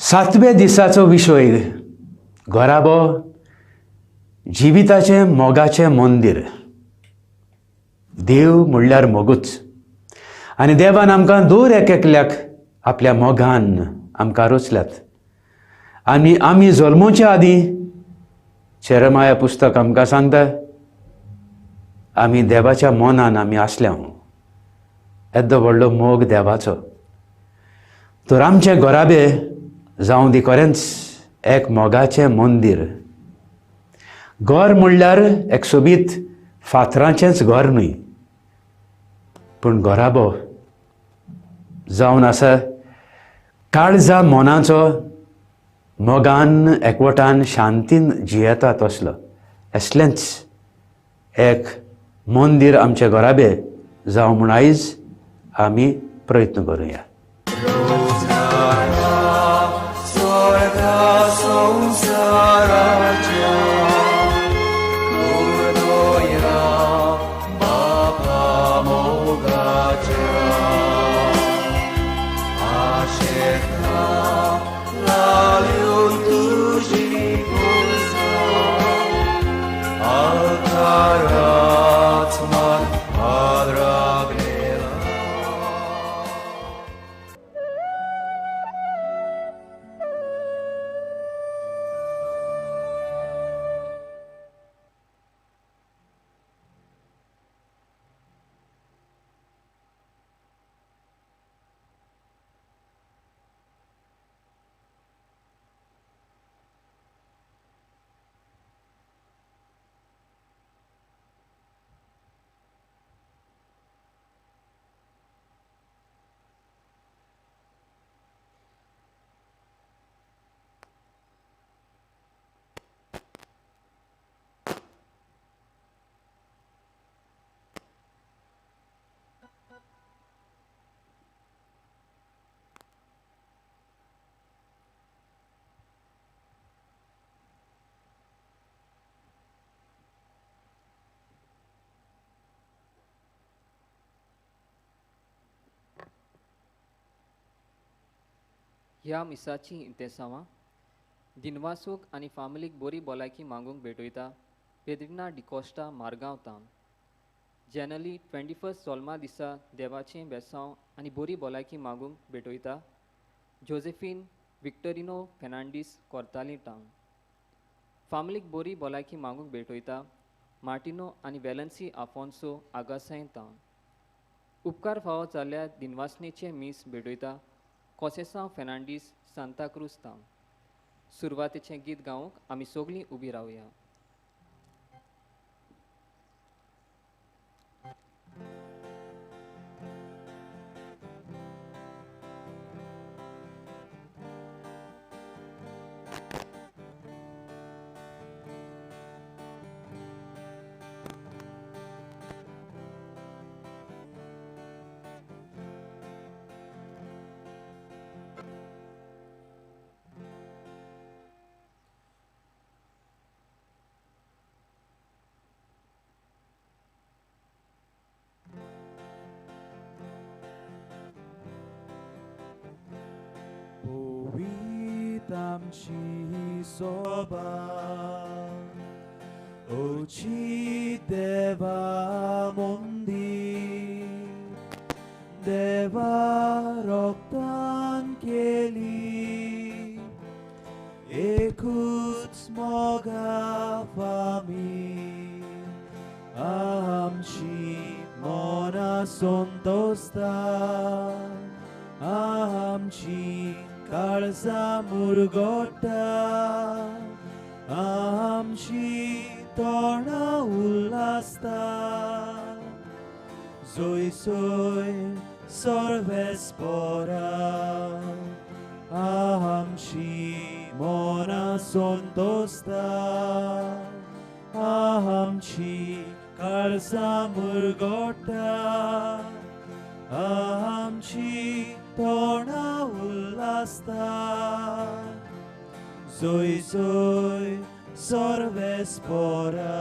सातव्या दिसाचो विशय घोराबो जिविताचें मोगाचें मंदिर. देव म्हणल्यार मोगूच आनी देवान आमकां दर एकल्याक आपल्या मोगान आमकां रचल्यात. आमी जल्मोवच्या आदीं चेरमाया पुस्तक आमकां सांगता आमी देवाच्या मोनान आमी आसल्या. येदो व्हडलो मोग देवाचो. तर आमचें घोराबे जावं दी खरेंच एक मोगाचें मंदिर. घर म्हणल्यार एक सोबीत फातराचेंच घर न्हय, पूण घोराबो जावन आसा काळजा मोनाचो, मोगान एकवटान शांतीन जियेता तसलो. असलेंच एक मंदिर आमचे घोराबे जावं म्हूण आयज आमी प्रयत्न करुया. ह्या मिसाची इंतेसांवां दिनवासूक आनी फामिलीक बरी भलायकी मागूंक भेटयता पेद्रिना डिकोस्टा मारगांव तावन. जनरली 21 जल्मा दिसा देवाचें बेसांव आनी बरी भलायकी मागूंक भेटयता Josephine Victorino Fernandes Cortalim town. फामिलीक बरी भलायकी मागूंक भेटयता मार्टिनो आनी वेलन्सी आफोन्सो आगासाय तावन. उपकार फावो जाल्ल्या दिनवासनेचे मीस भेटयता कोसेसांव फेर्नांडीस सांताक्रूज तावन. सुरवातेचें गीत गावंक आमी सगळीं उबी रावया. Tamci soba oci deva mondi deva roktan keli ekut moga fami amci mona sontosta amci काळजा मुरगोटा आमची तोंडां उल्लासता जोय सोय सोर्वेस्पोरा आमची मोना संतोस्ता आमची काळजा मुरगोटा आमची तोंडां उल्लासता जोय जोय सोर्वेस्पोरा.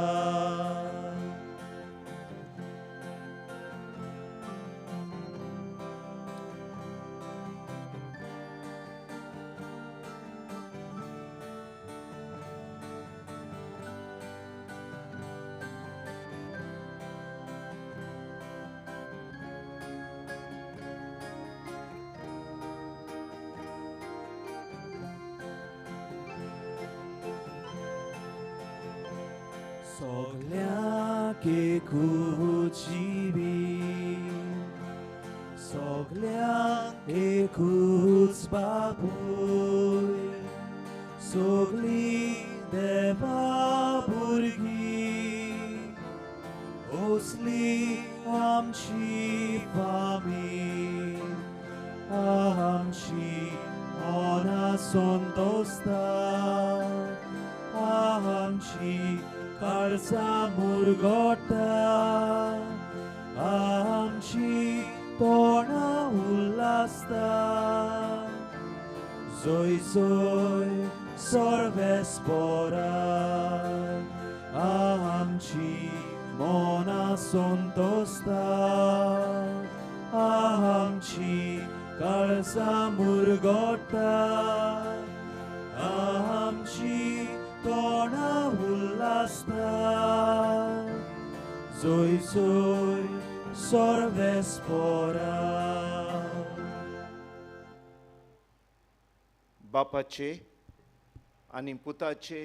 सगळ्यांक एकूच जिवी सगळ्यांक एकूच बापूय सगळीं देवा भुरगीं असली आमची फामील आमची मना संतोस्ता आमची काळजां मुरगोटा आमची तोंडां उल्लासता जोय जोय सर्वेस्परा आमची मना संतोस्ता आमची काळजां मुरगोटा आमची तोंडां उल्लासता जोय जोय सर्वेस्परा बापाचे आनी पुताचे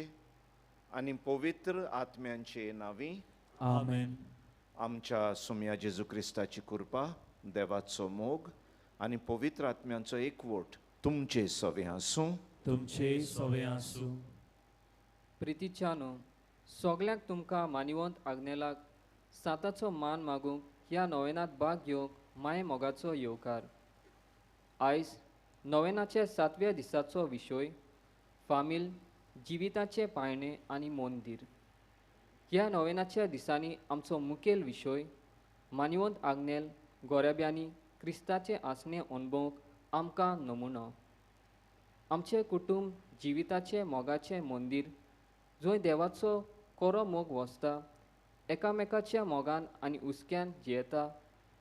आनी पवित्र आत्म्यांचे नांवी आमेन आमच्या सुम्या जेजू क्रिस्ताची कृपा देवाचो मोग आनी पवित्र आत्म्यांचो एकवट तुमचे सवे आसूं तुमचे सवे आसूं प्रितीच्यानो सगळ्यांक तुमकां मानिवंत आग्नेलाक साताचो मान मागूंक ह्या नोवेनांत भाग घेवंक माय मोगाचो येवकार आयज नोवेनाचे 7व्या दिसाचो विशय फामील जिविताचे पाळणे आनी मंदीर ह्या नोवेनाच्या दिसांनी आमचो मुखेल विशय मानिवंत आग्नेल गोरेब्यांनी क्रिस्ताचे आसणे अणभवंक आमकां नमुनो आमचे कुटुंब जिविताचे मोगाचे मंदीर जंय देवाचो कोरो मोग वसता एकामेकाच्या मोगान आनी उस्क्यान जियेता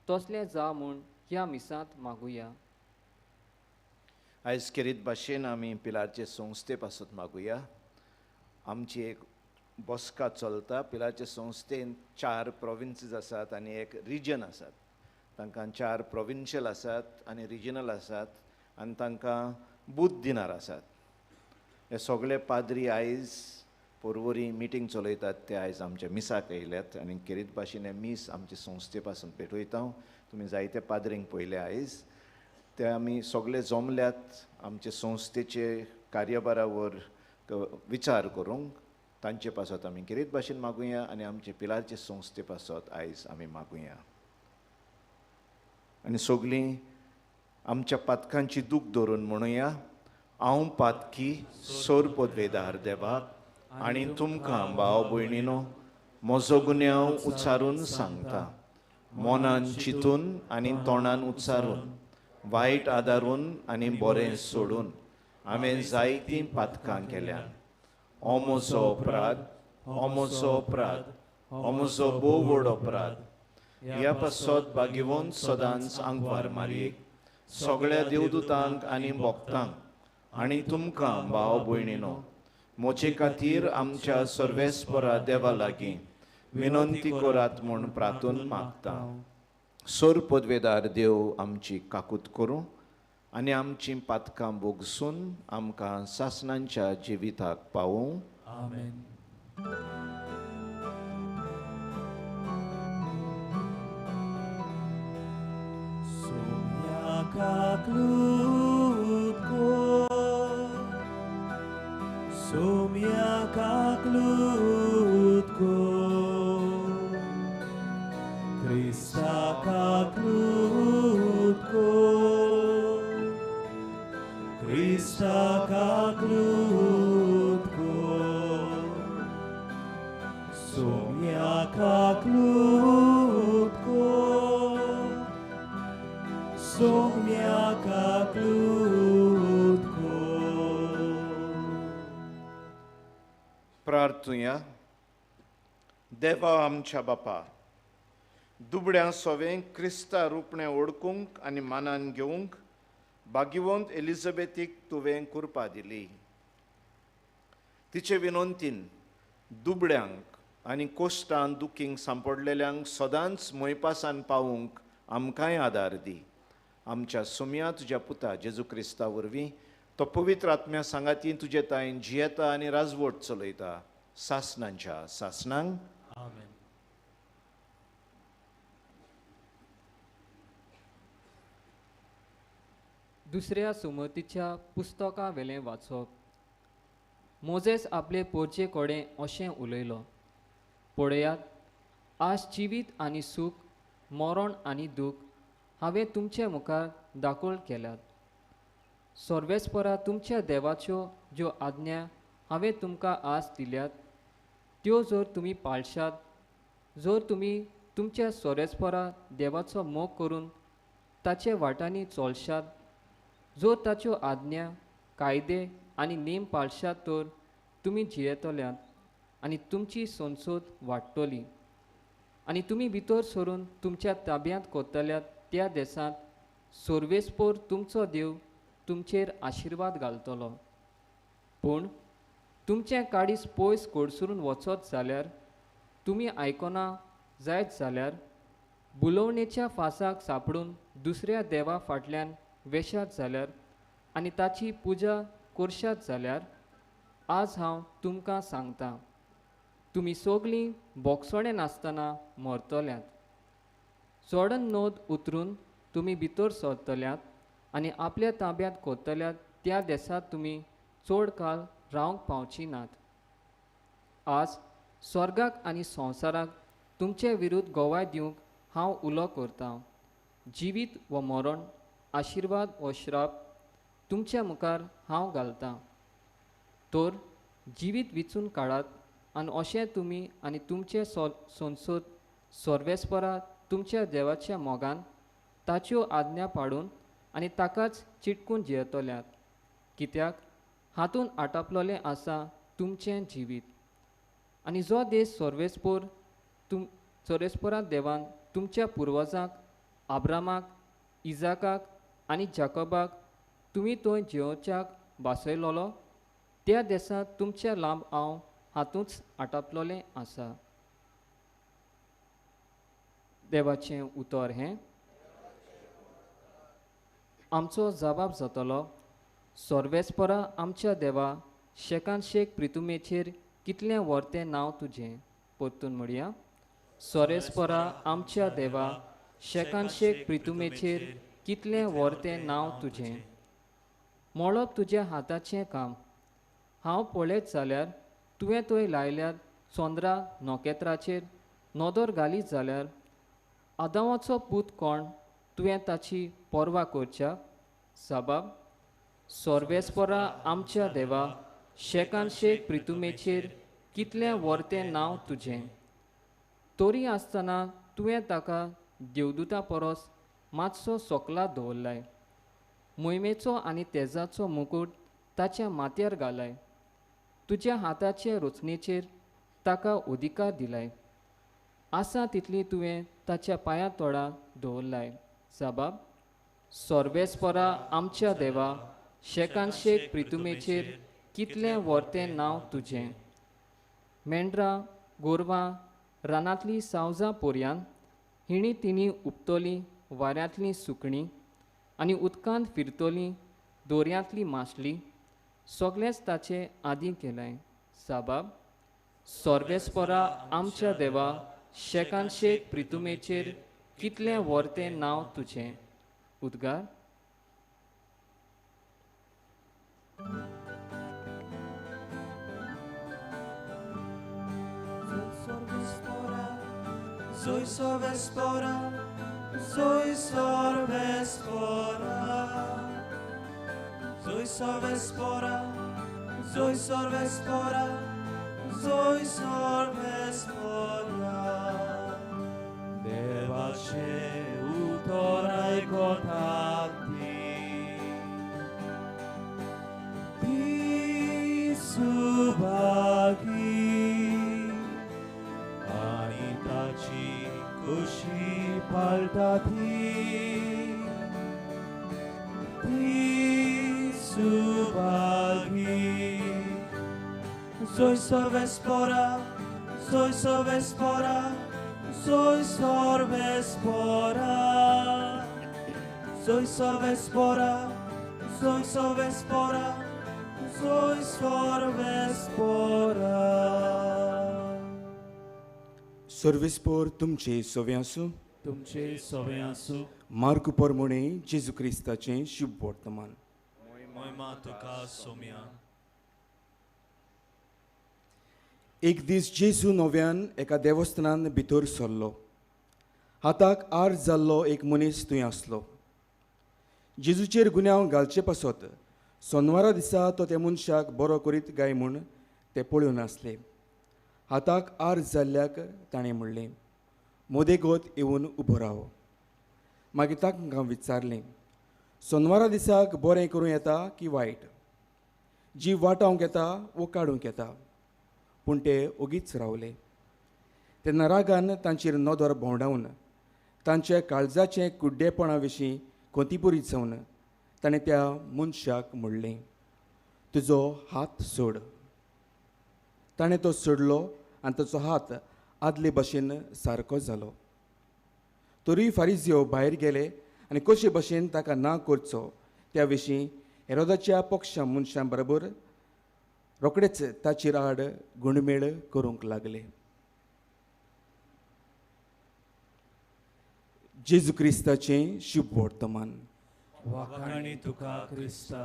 तसलें जा म्हूण ह्या मिसांत मागुया आयज खेरीत भाशेन आमी पिलारचे संस्थे पासत मागुया आमची एक बसका चलता पिलारचे संस्थेन 4 प्रोविन्सीस आसात आनी एक रिजन आसात तांकां 4 प्रोविन्शियल आसात आनी रिजनल आसात आनी तांकां बुध दिनार आसात हे सगळे पाद्री आयज पोरवोरी मिटींग चलयतात ते आयज आमच्या मिसाक येयल्यात आनी खेरीत भाशेन हे मीस आमचे संस्थे पासून पेटयता तुमी जायते पाद्रींक पयले आयज ते आमी सगळे जमल्यात आमचे संस्थेचे कार्यभारावर विचार करूंक तांचे पासत आमी खेरीत भाशेन मागुया आनी आमचे पिलारचे संस्थे पासत आयज आमी मागुया आनी सगळीं आमच्या पातकांची दूख धरून म्हणुया हांव पातकी सोर पदवेदार देवाक आनी तुमकां भाव भयणीनो म्हजो गुन्यांव उच्चारून सांगता मोनान चिंतून आनी तोंडान उच्चारून वायट आदारून आनी बरें सोडून हांवें जायतीं पातकां केल्यात हो म्हजो अपराध हो म्हजो अपराध हो म्हजो भोव व्हड अपराध ह्या पासत भाग्यवंत सदांच आंगवार मारयेक सगळ्या देवदूतांक आनी भक्तांक आनी तुमकां भाव भयणीनो म्हजे खातीर आमच्या सर्वेस्परा देवा लागीं विनंती करात म्हूण प्रार्थून मागता सोर पदवेदार देव आमची काकूत करूं आनी आमची पातकां बोगसून आमकां सासणांच्या जिविताक पावूं आमेन Sumiakak lutko Krista kak lutko Krista kak lutko Sumiakak lutko Sumiakak lutko प्रार्थुया देवा आमच्या बापा दुबड्या सोवें क्रिस्ता रुपणें ओळखूंक आनी मानान घेवंक भाग्यवंत एलिझाबेथीक तुवें कृपा दिली तिचे विनंतीन दुबड्यांक आनी कोश्टान दुखींक सांपडलेल्यांक सदांच मोयपासान पावूंक आमकांय आदार दी आमच्या सुम्या तुज्या पुता जेजू क्रिस्ता वरवीं तो पवित्र आत्म्या सांगाती तुजे ताईन जियेता आनी राजवट चलयता सासणांच्या सासणांक आमेन. दुसऱ्या सुमतीच्या पुस्तका वेलें वाचप. मोजेस आपले पोरचे कोडे अशें उलयलो, पळयात, आज जिवीत आनी सूख, मरण आनी दूख हांवें तुमचे मुखार दाखोळ केल्यात. सर्वेस्परा तुमच्या देवाच्यो ज्यो आज्ञा हांवें तुमकां आज दिल्यात, त्यो जर तुमी पाळशात, जर तुमी तुमच्या सर्वेस्परा देवाचो मोग करून ताचे वाटांनी चलशात, जर ताच्यो आज्ञा, कायदे आनी नेम पाळशात, तर तुमी जियेतल्यात आनी तुमची संसद वाडटली आनी तुमी भितर सरून तुमच्या ताब्यांत कोत्तल्यात त्या देशांत सर्वेस्पोर तुमचो देव तुमचेर आशिर्वाद घालतलो. पूण तुमचें काडीस पयस कोडसरून वचत जाल्यार, तुमी आयकना जायत जाल्यार, बुलोवणेच्या फासाक सांपडून दुसऱ्या देवा फाटल्यान वेशात जाल्यार आनी ताची पुजा करशात जाल्यार, आज हांव तुमकां सांगतां, तुमी सगळीं बोगसोडे नासतना मरतल्यात. चोडन नोंद उतरून तुमी भितर सरतल्यात आनी आपल्या ताब्यांत कोत्तल्यात त्या देशांत तुमी चड काळ रावंक पावची नात. आज स्वर्गाक आनी संवसाराक तुमचे विरुद्ध गोवाय दिवंक हांव उलो करतां. जिवीत व मरण, आशिर्वाद व श्राप तुमच्या मुखार हांव घालतां. तर जिवीत विचून काडात आनी अशें तुमी आनी तुमचे संसद सर्वेस्परा तुमच्या देवाच्या मोगान ताच्यो आज्ञा पाडून आनी ताकाच चिटकून जियेतल्यात. कित्याक हातून आटापलोलें आसा तुमचें जिवीत. आनी जो देश सर्वेस्परा देवान तुमच्या पुर्वजांक, आब्रामाक, इजाकाक आनी जाकोबाक तुमी थंय जेवच्याक बासयलोलो, त्या देशांत तुमच्या लांब हांव हातूंच आटापलोलें आसा. देवाचें उतर हें. आमचो जबाब जातलो, सर्वेस्परा आमच्या देवा, शेकान शेक प्रितुमेचेर कितलें व्हरतें नांव तुजें. परतून म्हणया, सर्वेस्परा आमच्या देवा, शेकान शेक प्रितुमेचेर कितलें व्हरतें नांव तुजें. मळप तुज्या हाताचें काम. हांव पळयत जाल्यार तुवें थंय लायल्यात चोंद्रा नोकेत्राचेर नदर घालीत जाल्यार, आदावाचो पूत कोण तुवें ताची पर्वा करच्या. जबाब, सर्वेस्परा आमच्या देवा, शेकान शेक प्रितुमेचेर कितलें व्हरतें नांव तुजें. तरी आसतना तुवें ताका देवदूता परस मातसो सोकला दवरलाय. मोहिमेचो आनी तेजाचो मुकूट ताच्या माथ्यार घालाय. तुज्या हाताचे रचनेचेर ताका अधिकार दिलाय. आसा तितली तुवें ताच्या पांया तोडा दवरलाय. जबाब, सर्वेस्परा आमच्या देवा, शेकान शेक प्रितुमेचेर कितलें व्हरतें नांव तुजें. मेंढरां, गोरवां, रानांतलीं सावजां पोरयान, हिणी तिणी उपतलीं वाऱ्यांतलीं सुकणीं आनी उदकांत फिरतलीं दोर्यांतलीं माशलीं, सगळेंच ताचे आदी केलाय. जबाब, सर्वेस्परा आमच्या देवा, शेकान शेक प्रितुमेचेर कितलें व्हरतें नांव तुजें. उद्गार. Soy Sorvespora, soy Sorvespora, soy Sorvespora, soy Sorvespora, soy Sorvespora. Devace utorai kotati, ti subagi. Kushi paltati, ti subagi. Soy Sorvespora, soy Sorvespora, soy Sorvespora, soy Sorvespora, soy Sorvespora, soy Sorvespora. सर्वेस्पोर तुमचे सोवे आसूं. तुमचे सवे आसूं. Mark पोरमुणे जेजू क्रिस्ताचें शुभ वर्तमान. मोहिमा तुका सोम्या. एक दीस जेजू नव्यान एका देवस्थानान भितर सरलो. हाताक आर जाल्लो एक मनीस थंय आसलो. जेजूचेर गुन्यांव घालचे पासत सोनवारा दिसा तो त्या मनशाक बरो करीत गाय म्हूण ते पळोवन आसले. हाताक आर जाल्ल्याक ताणें म्हणलें, मोदेगोत येवन उबो राव. मागीर ताका विचारलें, सोनवारा दिसाक बरें करूं येता की वायट, जीव वाटावंक येता वो काडूंक येता. पूण ते ओगीच रावले. तेन्ना रागान तांचेर नदर भोंवडावन तांच्या काळजाचे कुड्डेपणा विशीं कोंतीपुरी जावन ताणें त्या मनशाक म्हणलें, तुजो हात सोड. ताणें तो सोडलो आनी ताचो हात आदले भाशेन सारको जालो. तरी फारिजियो भायर गेले आनी कशे भाशेन ताका ना करचो त्या विशीं हेरोदाच्या पक्षा मनशां बरोबर रोखडेच ताचेर आड गुणमेळ करूंक लागले. जेजू क्रिस्ताचें शुभ वर्तमान. वाखाणी तुका क्रिस्ता.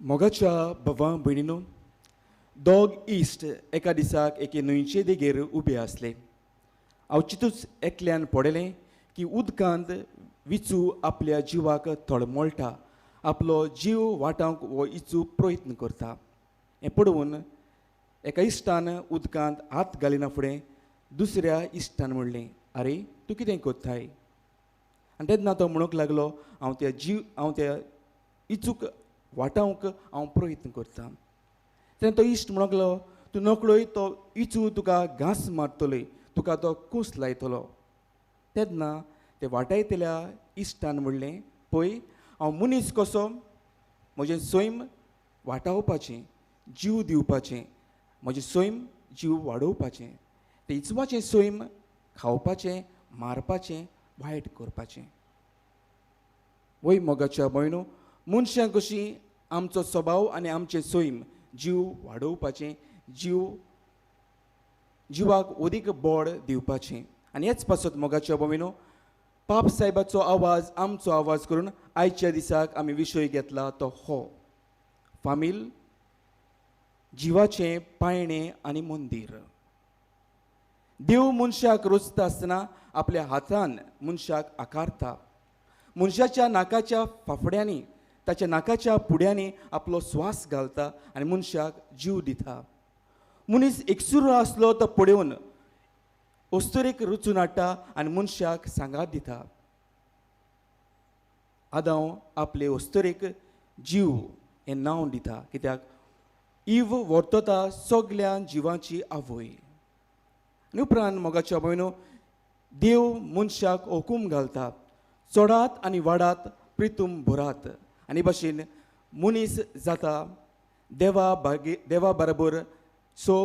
मोगाच्या भावां भयणीनो, दोग इश्ट एका दिसाक एके न्हंयचे देगेर उबे आसले. हांव चिंतूच एकल्यान पडलें की उदकांत विचू आपल्या जिवाक तळमळटा, आपलो जीव वाटावंक वो इचू प्रयत्न करता. हें पळोवन एका इश्टान उदकांत हात घालिना फुडें दुसऱ्या इश्टान म्हणलें, आरे तूं कितें कोत्ताय? आनी तेन्ना तो म्हणूंक लागलो, हांव त्या इचूक वाटावंक हांव प्रयत्न करतां. तेन्ना तो इश्ट म्हणूंक लागलो, तूं नकळोय तो इचू तुका घांस मारतलोय, तुका तो कूस लायतलो. तेन्ना ते वाटायतल्या इश्टान म्हणलें, पळय हांव मनीस कसो म्हजें सैम वाटावपाचें, जीव दिवपाचें, म्हजें सैम जीव वाडोवपाचें. ते इचवाचें सैम खावपाचें, मारपाचें, वायट करपाचें. वय मोगाच्या भयणो, मनशां कशीं आमचो स्वभाव आनी आमचें सैम जीव वाडोवपाचें, जिवाक अदीक बोड दिवपाचें. आनी हेच पासत मोगाच्या भयणो, पाप साहेबाचो आवाज आमचो आवाज करून आयच्या दिसाक आमी विशय घेतला तो हो, फामील जिवाचें पायणें आनी मंदीर. देव मनशाक रचता आसतना आपल्या हातान मनशाक आकारता. मनशाच्या नाकाच्या फाफड्यांनी, ताच्या नाकाच्या पुड्यांनी आपलो स्वास घालता आनी मनशाक जीव दिता. मनीस एकसूर आसलो तो पळोवन अस्तरेक रचून हाडटा आनी मनशाक सांगात दिता. आदांव आपले अस्तरेक जीव हें नांव दिता, कित्याक इव वर्तता सगल्या जिवांची आवय. आनी उपरांत मोगाच्या भयणो, देव मनशाक हुकूम घालता, चडात आनी वाडात, प्रितूम भरात. आनी भाशेन मनीस जाता देवा बरोबर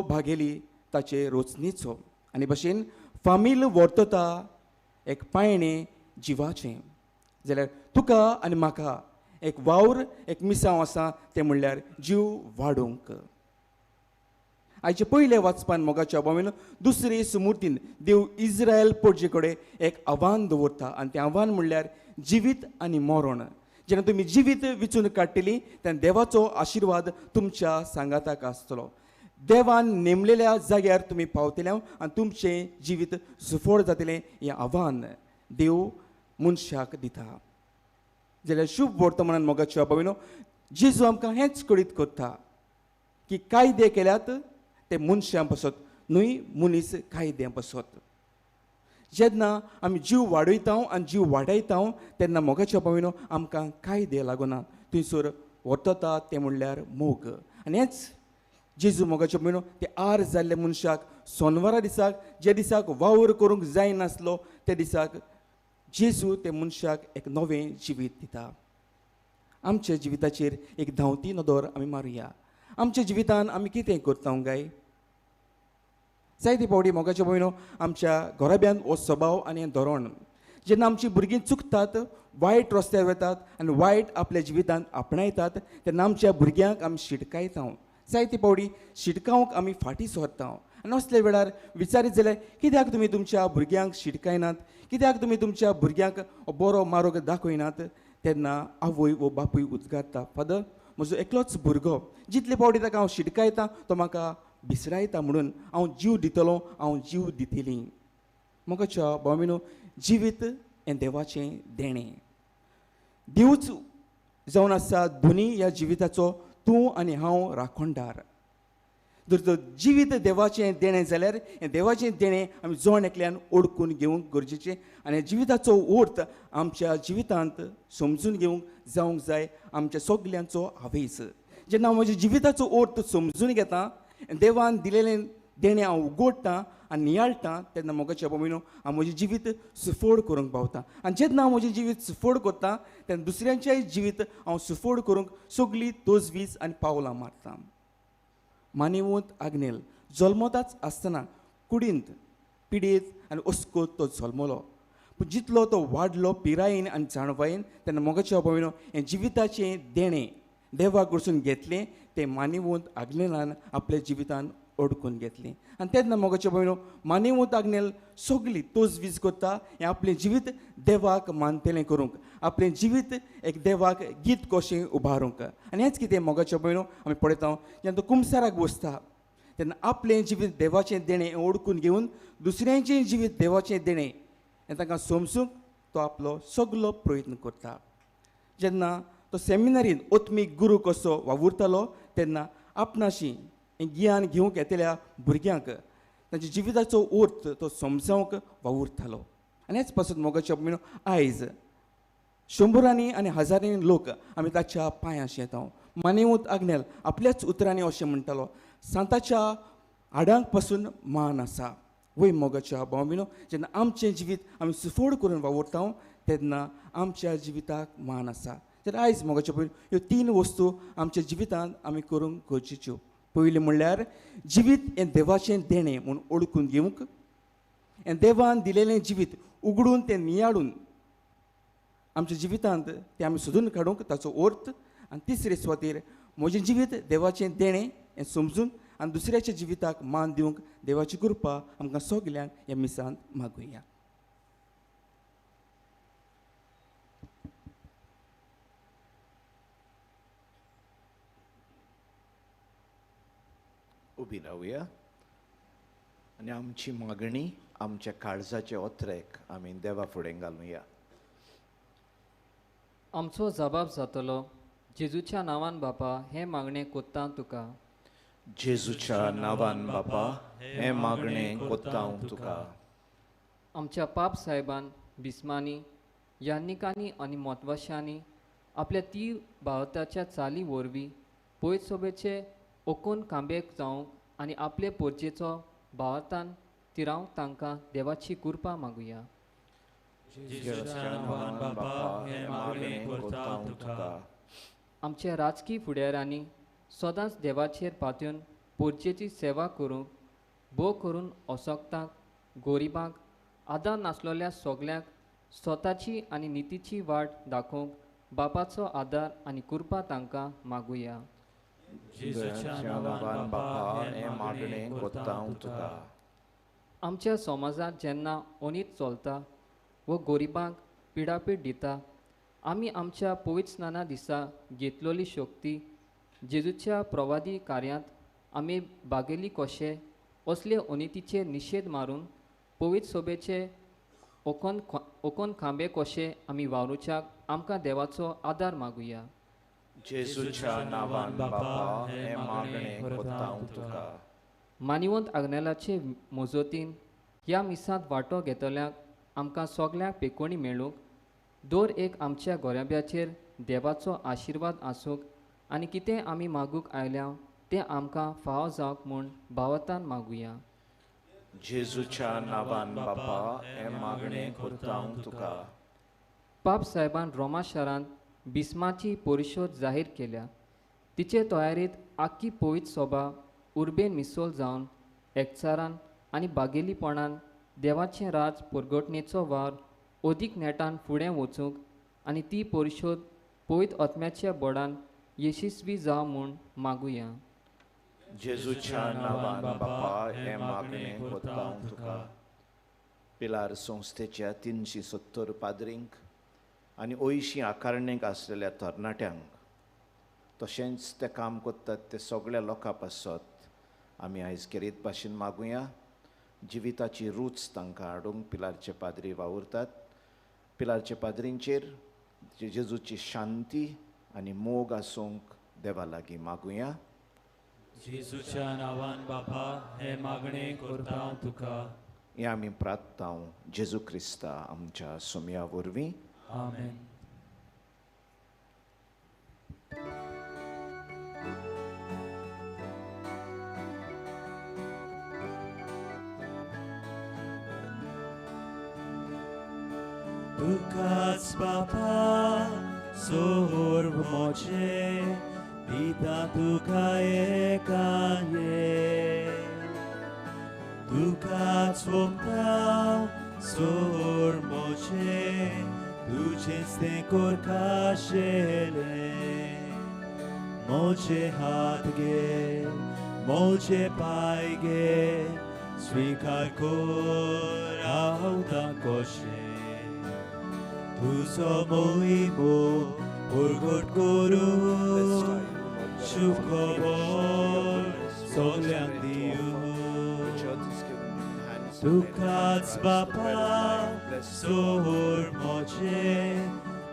भागेली ताचे रचणीचो. आनी भाशेन फामील वर्तता एक पायणें जिवाचें. जाल्यार तुका आनी म्हाका एक वावर, एक मिसांव आसा, तें म्हणल्यार जीव वाडोवंक. आयचे पयले वाचपान मोगाच्या भयणो, दुसरे सुमूर्तीन देव इस्रायल पोरजे कडेन एक आव्हान दवरता आनी तें आव्हान म्हणल्यार जिवीत आनी मरण. जेन्ना तुमी जिवीत विचून काडटलीं तेन्ना देवाचो आशिर्वाद तुमच्या सांगाताक आसतलो. देवान नेमलेल्या जाग्यार तुमी पावतले आनी तुमचें जिवीत सुफोड जातलें हें आव्हान देव मनशाक दिता. जाल्यार शुभ वर्तमानान मोगाच्या भयणो, जेजू आमकां हेंच कळीत करता की कायदे केल्यात ते मनशां पासत, न्हय मनीस कायद्या पासत. जेन्ना आमी जीव वाडयता आनी जीव वाडयता तेन्ना मोगाच्या भयणो आमकां कायदे लागना. थंयसर वर्तता तें म्हणल्यार मोग. आनी हेंच जेजू मोगाच्या भयणो ते आर जाल्ले मनशाक सोनवारा दिसाक, जे दिसाक वावर करूंक जायनासलो, त्या दिसाक जेजू ते मनशाक एक नवें जिवीत दिता. आमच्या जिविताचेर एक धांवती नदर आमी मारुया. आमच्या जिवितान आमी कितें करता काय? जायते फावटी मोगाच्या भयणो आमच्या घराब्यान हो स्वभाव आनी हें धोरण, जेन्ना आमचीं भुरगीं चुकतात, वायट रस्त्यार वतात आनी वायट आपल्या जिवितांत आपणायतात, तेन्ना आमच्या भुरग्यांक आमी शिटकायता. जायते फावटी शिटकावंक आमी फाटीं सरता आनी असल्या वेळार विचारीत जाल्यार कित्याक तुमी तुमच्या भुरग्यांक शिटकायनात, कित्याक तुमी तुमच्या भुरग्यांक बरो मार्ग दाखयनात, तेन्ना आवय वो बापूय उद्गारता, फादर म्हजो एकलोच भुरगो, जितले फावटी ताका हांव शिटकायतां तो म्हाका भिसरायता, म्हणून हांव जीव दितलों, हांव जीव दितलीं. मोगाच्या भावमिनो, जिवीत हें देवाचें देणें. देवूच जावन आसा दोनी ह्या जिविताचो तूं आनी हांव राखणदार. जर तर जिवीत देवाचें देणें जाल्यार हें देवाचें देणें आमी जोण एकल्यान ओळखून घेवंक गरजेचें, आनी ह्या जिविताचो अर्थ आमच्या जिवितांत समजून घेवंक जावंक जाय आमच्या सगल्यांचो हावेस. जेन्ना हांव म्हज्या जिविताचो अर्थ समजून घेतां, देवान दिलेलें देणें हांव उगडटां आनी नियाळटां, तेन्ना मोगाच्या भुमीनो हांव म्हजें जिवीत सुफोड करूंक पावतां. आनी जेन्ना हांव म्हजें जिवीत सुफोड करतां, तेन्ना दुसऱ्यांचेंय जिवीत हांव सुफोड करूंक सगळीं तोजवीज आनी पावलां मारतां. मानिवंत आग्नेल जल्मताच आसतना कुडींत पिडेत आनी अस्कोत तो जल्मलो, पूण जितलो तो वाडलो पिरायेन आनी जाणवायेन, तेन्ना मोगाच्या भुमीनो हें जिविताचें देणें देवा कडसून घेतलें तें मानिवंत आग्नेलान आपल्या जिवितान ओडकून घेतलें. आनी तेन्ना मोगाच्या भुमीनो मानिवंत आग्नेल सगळीं तोजवीज करता हें आपलें जिवीत देवाक मानतेलें करूंक, आपलें जिवीत एक देवाक गीत कशें उबारूंक. आनी हेंच कितें मोगाच्या भुमीनो आमी पळयता, जेन्ना तो कुमसाराक बसता तेन्ना आपलें जिवीत देवाचें देणें ओळखून घेवन दुसऱ्यांचें जिवीत देवाचें देणें हें ताका समजूंक तो आपलो सगलो प्रयत्न करता. जेन्ना तो सेमिनारीन ओत्मीक गुरू कसो वावुरतालो, तेन्ना आपणाशी हें गियान घेवंक येतल्या भुरग्यांक तांच्या जिविताचो अर्थ तो समजावंक वावुरतालो. आनी हेच पासून मोगाच्या भुमीनो आयज शंबरांनी आनी हजारांनी लोक आमी ताच्या पांयां येता. मानिवंत आग्नेल आपल्याच उतरांनी अशें म्हणटालो, सांताच्या हाडांक पासून मान आसा. वय मोगाच्या भावमिनो, जेन्ना आमचें जिवीत आमी सुफोड करून वावुरता तेन्ना आमच्या जिविताक मान आसा. तर आयज मोगाच्या भुमीनो ह्यो 3 वस्तू आमच्या जिवितांत आमी करूंक गरजेच्यो. पयलीं म्हणल्यार जिवीत हें देवाचें देणें म्हूण ओळखून घेवंक, हें देवान दिलेलें जिवीत उगडून तें नियाळून आमच्या जिवितांत तें आमी सोदून काडूंक ताचो अर्थ. आनी तिसरे सुवातेर म्हजें जिवीत देवाचें देणें हें समजून आनी दुसऱ्याच्या जिविताक मान दिवंक देवाची कृपा आमकां सगल्यांक ह्या मिसांत मागुया. उबी रावया आनी आमची मागणी आमच्या काळजाचे ओत्रेक आमी देवा फुडें घालुया. आमचो जबाब जातलो, जेजूच्या नांवान बापा हें मागणें कोत्तां तुका. जेजूच्या नांवान बापा हें मागणें कोत्ता हांव तुका. आमच्या पाप साहेबान बिस्मांनी, यान्निकांनी आनी मोतवाशांनी आपल्या ती भावताच्या चाली वरवीं पयत सोबेचे ओकोन कांबेक जावंक आनी आपले पोरचेचो भावतान तिरावंक तांकां देवाची कृपा मागुया. जेजूच्या नांवान बापा हें मागणें कोत्ता हांव तुका. आमच्या राजकी फुडाऱ्यांनी सदांच देवाचेर पातून पोरचेची सेवा करूंक, भोव करून अशक्तांक, गोरिबांक, आदार नासलेल्या सगल्यांक स्वताची आनी नितीची वाट दाखोवंक बापाचो आदार आनी कृपा तांकां मागुया. जेजूच्या नांवान बापा हें मागणें कोत्ता हांव तुका. आमच्या समाजांत जेन्ना ओनीत चलता व गोरिबांक पिडापीड दिता, आमी आमच्या पवित्र स्नाना दिसा घेतलेली शक्ती जेजूच्या प्रवादी कार्यांत आमी बागेली कशे असले ओनितीचे निशेध मारून पवित्र सोबेचे ओकोन खांबे कशे आमी वावरुच्याक आमकां देवाचो आदार मागुया. जेजूच्या नांवान बापा हें मागणें कोत्ता हांव तुका. मानिवंत आग्नेलाचे मोजोतीन ह्या मिसांत वांटो घेतल्यांक आमकां सगल्यांक पेकोणी मेळूंक दर एक आमच्या गोऱ्याब्याचेर देवाचो आशिर्वाद आसूंक आनी कितें आमी मागूंक आयल्या तें आमकां फावो जावंक म्हूण भावतान मागुया. जेजूच्या नांवान बापा हें मागणें कोत्ता हांव तुका. पाप साहेबान रोमा शारांत बिस्माची परिशोध जाहीर केल्या. तिचे तयारेंत आख्खी पवित्र सभा उर्बेन मिसोल जावन एकचारान आनी बागेलीपणान देवाचें राज परगटणेचो वार अदीक नेटान फुडें वचूंक आनी ती परिशोध पवित्र आत्म्याच्या बळान येशिस्वी जावं म्हूण मागुया. जेजूच्या नांवान बापा हे मागणे कोत्ता हांव तुका. पिलार संस्थेच्या 370 पाद्रींक आनी 80 आकारणेक आसलेल्या तरणाट्यांक तशेंच ते काम करतात ते सगळ्या लोकां पासत आमी आयज खेरीत भाशेन मागुया. जिविताची रूच तांकां हाडूंक पिलारचे पाद्री वावुरतात. पिलारचे पाद्रींचेर जेजूची शांती आनी मोग आसूंक देवा लागीं मागुया. जेजूच्या नांवान बापा हे मागणे करता हांव तुका. हें आमी प्रार्थनाव जेजू क्रिस्ता आमच्या सोम्या वरवीं. आमेन. तुकाच बापा सोर्व मोचे दिता तुका एकाये. तुकाच वोगता सोर मोचे तुझेच ते कोरकाशेले. मोचे हात घे मोचे पाय घे स्वीकार कोर हांव ताकोशे. तुजो मोहिमो पुरगोट करून शुभ खबर सगळ्यांक दिवं. तुकाच बापा सोर मोचे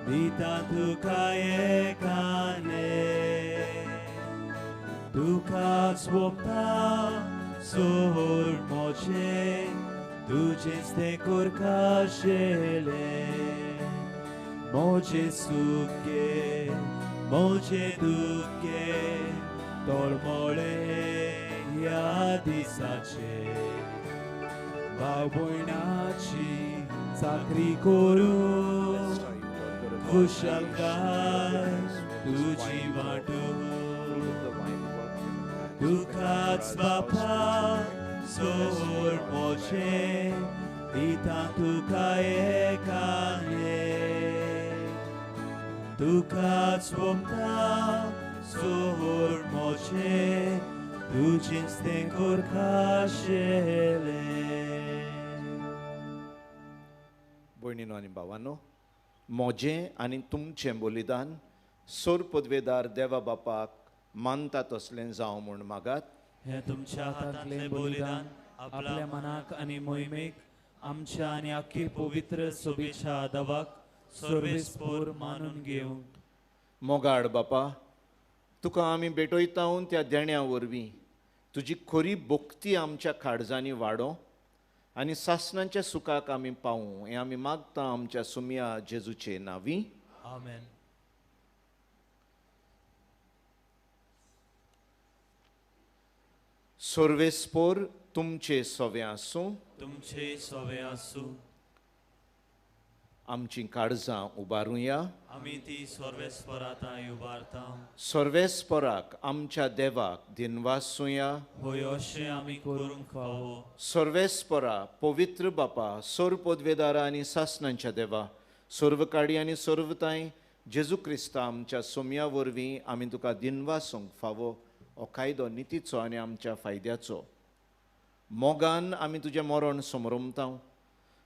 दिता तुका एकाने. तुकाच वोगता सोर मोचे तुझेच ते कोरकाशेले. मोचे सुखे मोचे दुखे तोळमोळे ह्या दिसाचे. भाव भयणाची चाकरी करून खुशालकाय तुजी वाटून. तुकाच बापा सोर मोचे दिता तुका एकाने. तुकाच वोगता सोर मोचे तुझेच ते कोरकाशेले. भयणीनो आनी भावांनो, म्हजें आनी तुमचें बलिदान सोर पदवेदार देवा बापाक मानता तसलें जावं म्हूण मागात. हे तुमच्या हातांतलें बलिदान आपल्या मनाक आनी मोहिमेक आमच्या आनी आख्खी पवित्र सोबेच्या आदावाक सर्वेस्पोर मानून घेवं. मोगाड बापा, तुका आमी भेटयता त्या देण्या वरवीं तुजी खरी भक्ती आमच्या काळजांनी वाडो आनी सासणाच्या सुखाक आमी पावूं हें आमी मागता आमच्या सुम्या जेजूचे नांवी. आमेन. सर्वेस्पोर तुमचे सोवे आसूं. तुमचे सोवे आसूं. आमची काळजां उबारुया. आमी ती सर्वेस्पराताय उबारता. सर्वेस्पराक आमच्या देवाक दिनवासुया. होय अशें आमी करूंक फावो. सर्वेस्परा पवित्र बापा सोर पदवेदारा आनी सासणांच्या देवा सर्वकाळी आनी सर्वताय जेजू क्रिस्ता आमच्या सोम्या वरवीं आमी तुका दिनवासूंक फावो हो कायदो नितीचो आनी आमच्या फायद्याचो. मोगान आमी तुजें मरण समरमता.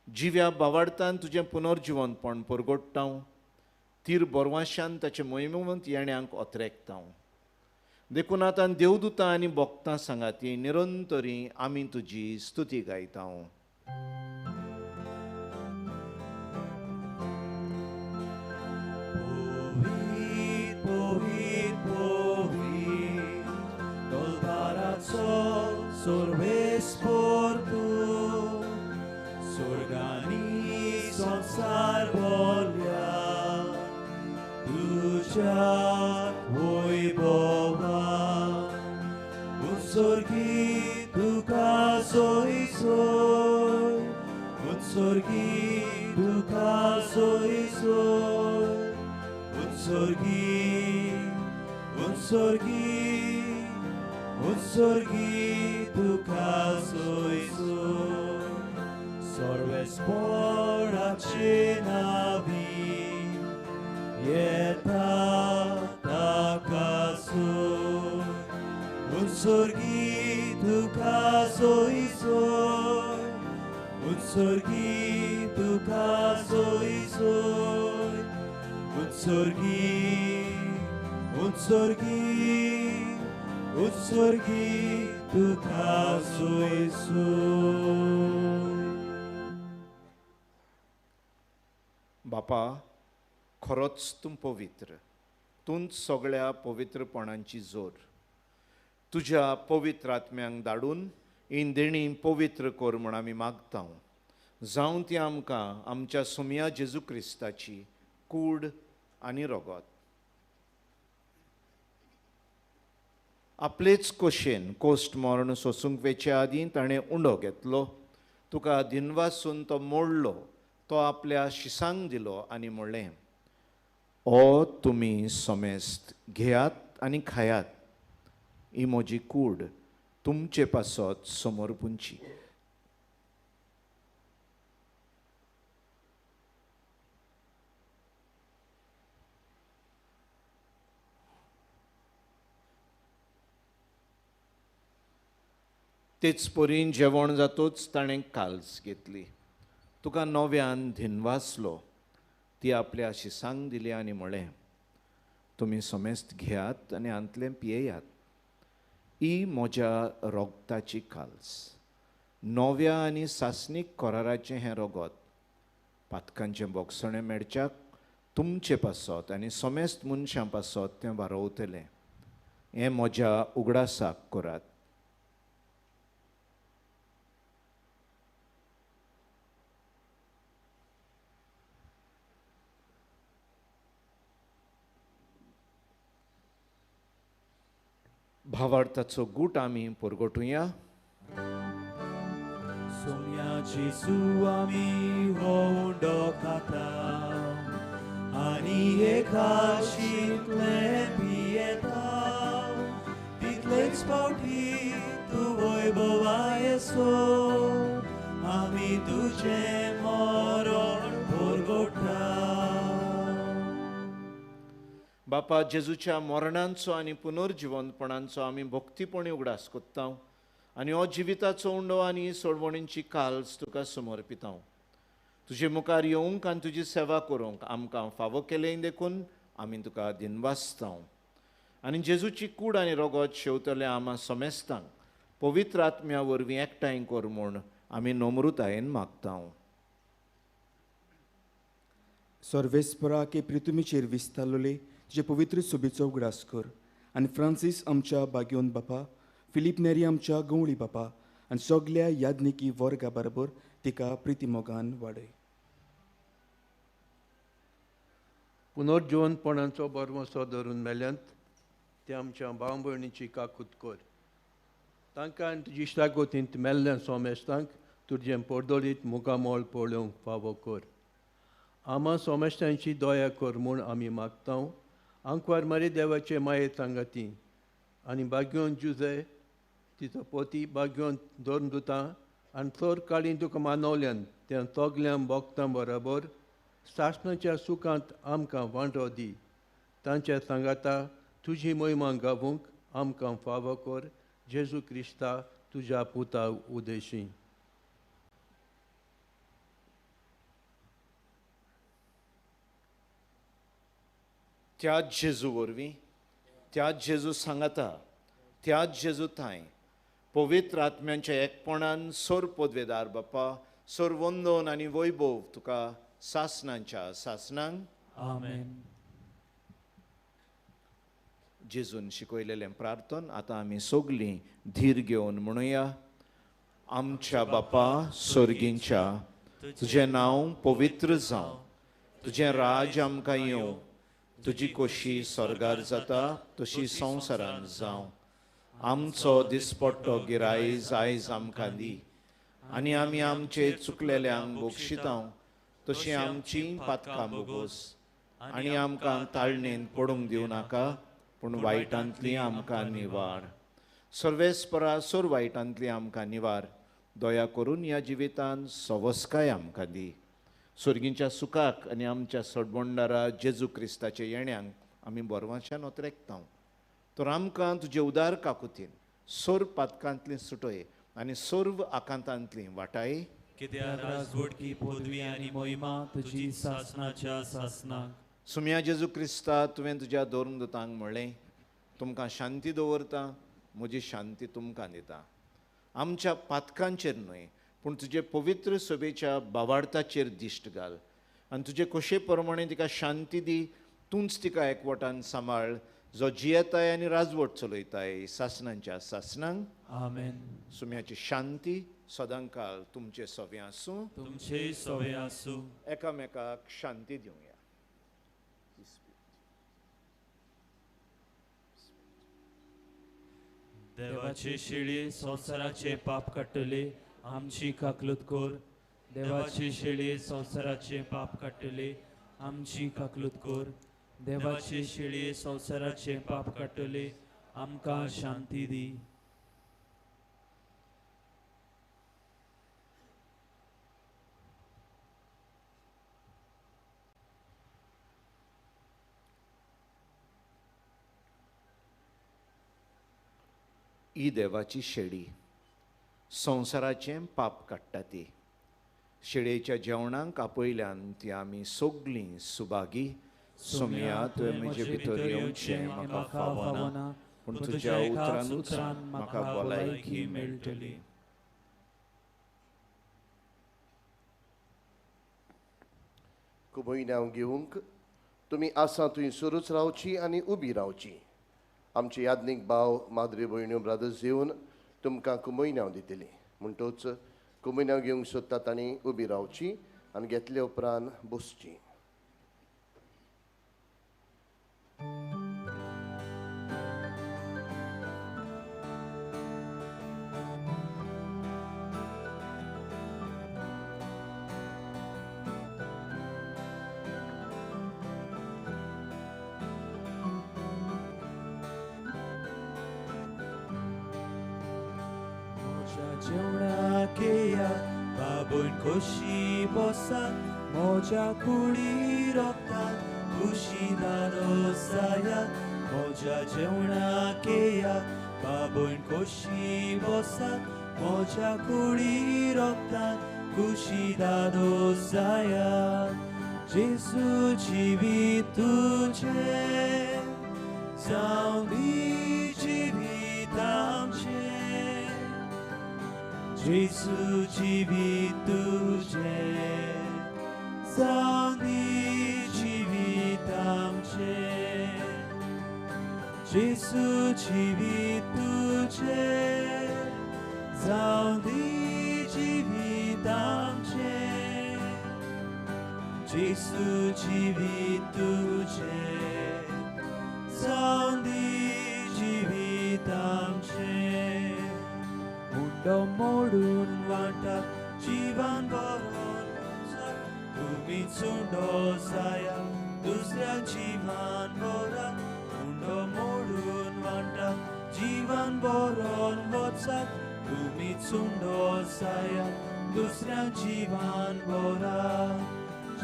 जिव्या बावाडतान तुजें पुनर्जिवनपण परगोडटा. तीर बोरवाशान ताचे मोहिमेवंत येण्यांक ओतरेकता. देखून आतां देवदूतां आनी भोक्तां सांगाती निरंतरी आमी तुजी स्तुती गायता. Povit, povit, povit, dolbaraco sorvespor tu, sorgani sonsar volia, tuja vojbova, utsorgi tuka soi soi, utsorgi tuka soi soi. Utsorgi tuka soi soi. Sorvesporace navi Yeta taka soi. उत्सर्गी तुका सोय सोय उत्सर्गी तुका सोय सोय उत्सर्गी उत्सर्गी उत्सर्गी तुका सोय सोय बापा खरोच तूं पवित्र तूंच सगळ्या पवित्रपणांची जोर तुज्या पवित्र आत्म्यांक धाडून इंदेणी पवित्र कर म्हण आमी मागता जावं ती आमकां आमच्या सुमया जेजू क्रिस्ताची कूड आनी रगत आपलेच कोशेन कोस्ट मरण सोसूंक वेचे आदीं ताणें उंडो घेतलो तुका दिनवासून तो मोडलो तो आपल्या शिसांक दिलो आनी म्हणलें ओ तुमी समेस्त घेयात आनी खायात ही म्हजी कूड तुमचे पासत समोर पुंची तेच परीन जेवण जातूच ताणें काल्स घेतली तुका नव्यान धिनवासलो ती आपल्या शिसांक दिली आनी म्हळें तुमी समेस्त घेयात आनी आंतलें पियेयात ही म्हज्या रोगताची काल्स नव्या आनी सासणीक कराराचें हें रगत पातकांचें बोगसणें मेडच्याक तुमचे पासत आनी समेस्त मनशां पासत तें वारोवतलें हें म्हज्या उगडासाक करात भावार्थाचो गूट आमी परगटुया सोम्याची सुवामी हो उंडो खाता आनी एका शीतले पियेता तितलेच फावटी तूं वैभवायेसो आमी तुजें मरण परगटा बापा जेजूच्या मरणांचो आनी पुनर्जिवंतपणांचो आमी भक्तीपणी उगडास कोत्ता आनी हो जिविताचो उंडो आनी सोडवणींची काल्स तुका समर्पिता तुजे मुखार येवंक आनी तुजी सेवा करूंक आमकां फावो केलें देखून आमी तुका दिनवासता आनी जेजूची कूड आनी रगत शेवतले आमा समेस्तांक पवित्र आत्म्या वरवीं एकठांय कर म्हूण आमी नम्रतायेन मागता सर्वेस्परा के प्रितुमीचेर विस्तारलोले जे पवित्र सोबेचो उगडास कर आनी फ्रांसीस आमच्या बागयोन बापा फिलीप नेरी आमच्या गवळी बापा आनी सगल्या यादनिकी वर्गा बरोबर तिका प्रितीमोगान वाडय पुनर्जिवंतपणाचो बरवसो धरून मेल्यांत ते आमच्या भाव भयणीची काकूत कर तांकां आनी तुजी इश्टागोतींत मेल्ल्या सोमेस्तांक तुजें पोर्दोलीत मुखामोळ पळोवंक फावो कर आमा सोमेस्तांची दया कर म्हूण आमी मागता आंकवार मारी देवाचे माये सांगाती आनी बागयोन जुजे तिचो पोती बागयोन दोन दुतां आनी चोर काळी तुका मानवल्यान त्या तोगल्यां भोगतां बरोबर सासणाच्या सुखांत आमकां वांटो दी तांच्या सांगाता तुजी मोहिमा गावूंक आमकां फावो कर जेजू क्रिस्ता तुज्या पुता उदेशी त्याच जेजू वरवीं त्याच जेजू सांगाता त्याच जेजू थंय पवित्र आत्म्यांच्या एकपणान सोर पदवेदार बापा सोर वंदन आनी वैभव तुका सासणांच्या सासणांक आमेन जेजून शिकयलेलें प्रार्थन आतां आमी सगलीं धीर घेवन म्हणुया आमच्या बापा स्वर्गींच्या तुजें नांव पवित्र जावं तुजें राज आमकां येवं तुजी खोशी स्वर्गार जाता तशी संवसारांत जावं आमचो दिसपट्टो गिरायज आयज आमकां दी आनी आमी आमचे चुकलेल्यांक बक्षितांव तशी आमची पातकां बोगोस आनी आमकां ताळणेन पडूंक दिवं नाका पूण वायटांतली आमकां निवार सर्वेस्परा सोर वायटांतली आमकां निवार दया करून ह्या जिवितांत सवस्काय आमकां दी स्वर्गींच्या सुखाक आनी आमच्या सडबोंडारा जेजू क्रिस्ताच्या येण्यांक आमी बोरवांच्यान ओतरेकता तर आमकां तुजे उदार काकुतीन सोर पातकांतली सुटय आनी सर्व आकांतांतली वाटाय. कित्याक राजवटकी पदवी आनी मोहिमा तुजी सासनाच्या सासनाक. सुम्या जेजू क्रिस्ता तुवें तुज्या दोरमदूतांक म्हणलें, तुमकां शांती दवरता, म्हजी शांती तुमकां दिता. आमच्या पातकांचेर न्हय पूण तुजे पवित्र सभेच्या बावार्थाचेर दिश्ट घाल आनी तुजे कशे प्रमाणे तिका शांती दी. तूंच तिका एकवटान सांबाळ, जो जियेताय आनी राजवट चलयताय सासनांच्या सासनांक. आमेन. सुम्याची शांती सदांकाल तुमचे सवे आसूं. तुमचे सवे आसूं. एकामेकाक शांती दिवया. देवाचे शिळे संवसाराचे पाप काडटले, आमची काकलूत कोर. देवाचे शिळे संवसाराचे पाप काडटले, आमची काकलूत कोर. देवाचे शिळे संवसाराचे पाप काडटले, आमकां शांती दी. ही देवाची शेळी संवसाराचें पाप काडटा ती. शेळयेच्या जेवणाक आपयल्यान ती आमी सगळीं सुभागी. सुम्या तुवें म्हजे भितर येवचें म्हाका फावना, पूण तुज्या उतरानूच म्हाका भलायकी मेळटली. कुबोयण्याव घेवंक तुमी आसा थंय सुरूच रावची आनी उबी रावची. आमचे याज्ञीक भाव माद्री भयण्यो ब्रदर्स येवन तुमकां कुंभयण्याव दितली. म्हणटूच कुंभयण्याव घेवंक सोदतात आनी उबी रावची आनी घेतले उपरांत बसची. जेवणाक येया बाबून खोशी बसात, म्हज्या कुडी रोखतात खुशी दादो सायात. म्हज्या जेवणाक येया बाबून खोशी बसात, म्हज्या कुडी रोखतात खुशी दादो सायात. जेसू जिवीत तुजें जावं दी जिवीत आमचें. जेसू जिवीत तुजें जावं दी जिवीत आमचें. जेसू जिवीत तुजें जावं दी जिवीत आमचें. जेसू जिवीत तुजें जावं दी जिवीत आमचें. मुंडो मोडून वाटा जिवान भरून तुमी चुंडो साया दुसऱ्या जिवान भरा. मुंडो मोडून वाटा जिवान भरून वचात तुमी चुंडो साया दुसऱ्या जिवान भरा.